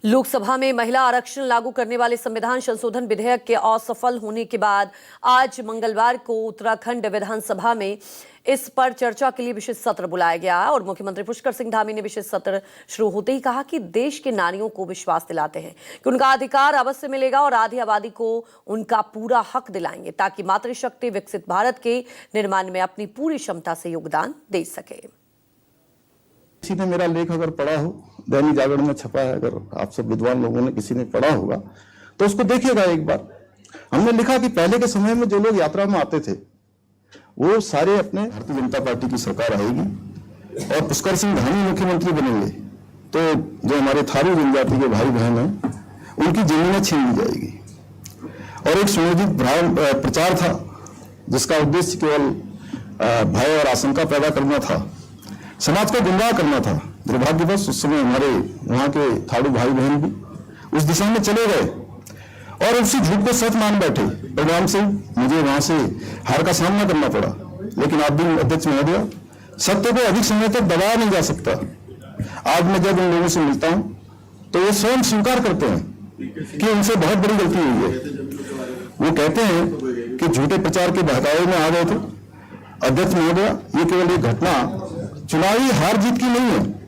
लोकसभा में महिला आरक्षण लागू करने वाले संविधान संशोधन विधेयक के असफल होने के बाद आज मंगलवार को उत्तराखंड विधानसभा में इस पर चर्चा के लिए विशेष सत्र बुलाया गया और मुख्यमंत्री पुष्कर सिंह धामी ने विशेष सत्र शुरू होते ही कहा कि देश के नारियों को विश्वास दिलाते हैं कि उनका अधिकार अवश्य मिलेगा और आधी आबादी को उनका पूरा हक दिलाएंगे ताकि मातृशक्ति विकसित भारत के निर्माण में अपनी पूरी क्षमता से योगदान दे सके। किसी ने मेरा लेख अगर पढ़ा हो, दैनिक जागरण में छपा है, अगर आप सब विद्वान लोगों ने किसी ने पढ़ा होगा तो उसको देखिएगा एक बार। हमने लिखा कि पहले के समय में जो लोग यात्रा में आते थे वो सारे अपने भारतीय जनता पार्टी की सरकार आएगी और पुष्कर सिंह धामी मुख्यमंत्री बनेंगे तो जो हमारे थारू जनजाति के भाई बहन हैं उनकी जमीनें छीन ली जाएगी। और एक सुनियोजित प्रचार था जिसका उद्देश्य केवल भय और आशंका पैदा करना था, समाज को गुमराह करना था। दुर्भाग्यवश उस समय हमारे वहां के थारू भाई बहन भी उस दिशा में चले गए और उसी झूठ को सच मान बैठे। परिणाम से मुझे वहां से हार का सामना करना पड़ा। लेकिन आप भी अध्यक्ष महोदय, सत्य को अधिक समय तक दबाया नहीं जा सकता। आज मैं जब उन लोगों से मिलता हूं तो ये स्वयं स्वीकार करते हैं कि उनसे बहुत बड़ी गलती हुई है। वो कहते हैं कि झूठे प्रचार के बहकावे में आ गए थे। अध्यक्ष महोदय, ये केवल एक घटना चुनावी हार जीत की नहीं है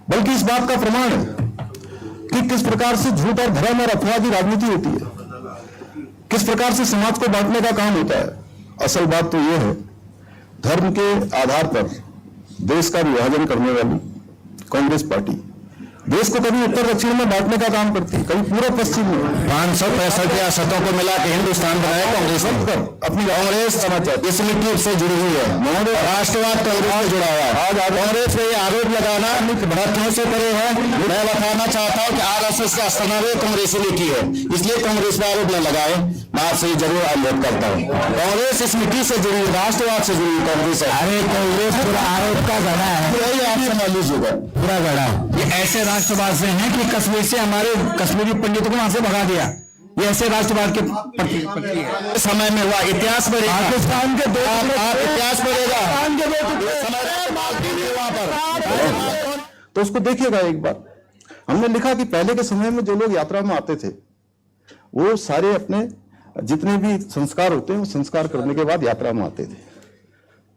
बल्कि इस बात का प्रमाण है कि किस प्रकार से झूठ और भ्रम और अफवाह की राजनीति होती है, किस प्रकार से समाज को बांटने का काम होता है। असल बात तो यह है, धर्म के आधार पर देश का विभाजन करने वाली कांग्रेस पार्टी देश को कभी उत्तर दक्षिण में बांटने का काम करती है, कभी पूर्व पश्चिम में। 565 रियासतों को मिला के हिंदुस्तान बनाया कांग्रेस ने। अपनी कांग्रेस समाचार इस लिट्टी से जुड़ी हुई है, राष्ट्रवाद कांग्रेस से जुड़ा हुआ है। आज कांग्रेस पे ये आरोप लगाना भ्रष्टों से परे है। मैं बताना चाहता हूँ कि आरएसएस का अस्थानावे कांग्रेस लिट्टी है, इसलिए कांग्रेस पे आरोप न लगाए। मैं आपसे ये जरूर अनुरोध करता हूँ, कांग्रेस इस मिट्टी से जुड़ी, राष्ट्रवाद से जुड़ी कांग्रेस है। अरे कांग्रेस पूरा आरोप का गढ़ा है, आप समझ लीजिएगा, पूरा गढ़ा। ये ऐसे राष्ट्रवाद से हैं कि कश्मीर से हमारे कश्मीरी पंडितों को वहां से भगा दिया। ये ऐसे राष्ट्रवाद के प्रति है। समय में हुआ इतिहास बढ़ेगा, पाकिस्तान के दो इतिहास बढ़ेगा। तो उसको देखिएगा एक बार। हमने लिखा कि पहले के समय में जो लोग यात्रा में आते थे वो सारे अपने जितने भी संस्कार होते हैं वो संस्कार करने के बाद यात्रा में आते थे,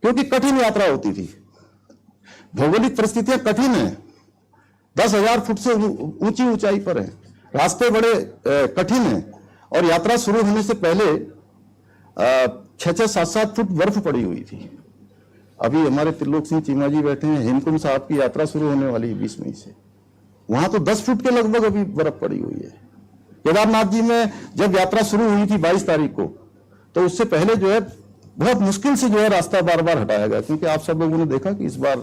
क्योंकि कठिन यात्रा होती थी। भौगोलिक परिस्थितियां कठिन है, 10,000 फुट से ऊंची ऊंचाई पर है, रास्ते बड़े कठिन हैं और यात्रा शुरू होने से पहले 6-6, 7-7 फुट बर्फ पड़ी हुई थी। अभी हमारे त्रिलोक सिंह चीमा जी बैठे हैं, हेमकुंड साहब की यात्रा शुरू होने वाली है 20 मई से, वहां तो 10 फुट के लगभग अभी बर्फ पड़ी हुई है। केदारनाथ जी में जब यात्रा शुरू हुई थी 22 तारीख को, तो उससे पहले जो है बहुत मुश्किल से जो है रास्ता बार बार हटाया गया, क्योंकि आप सब लोगों ने देखा कि इस बार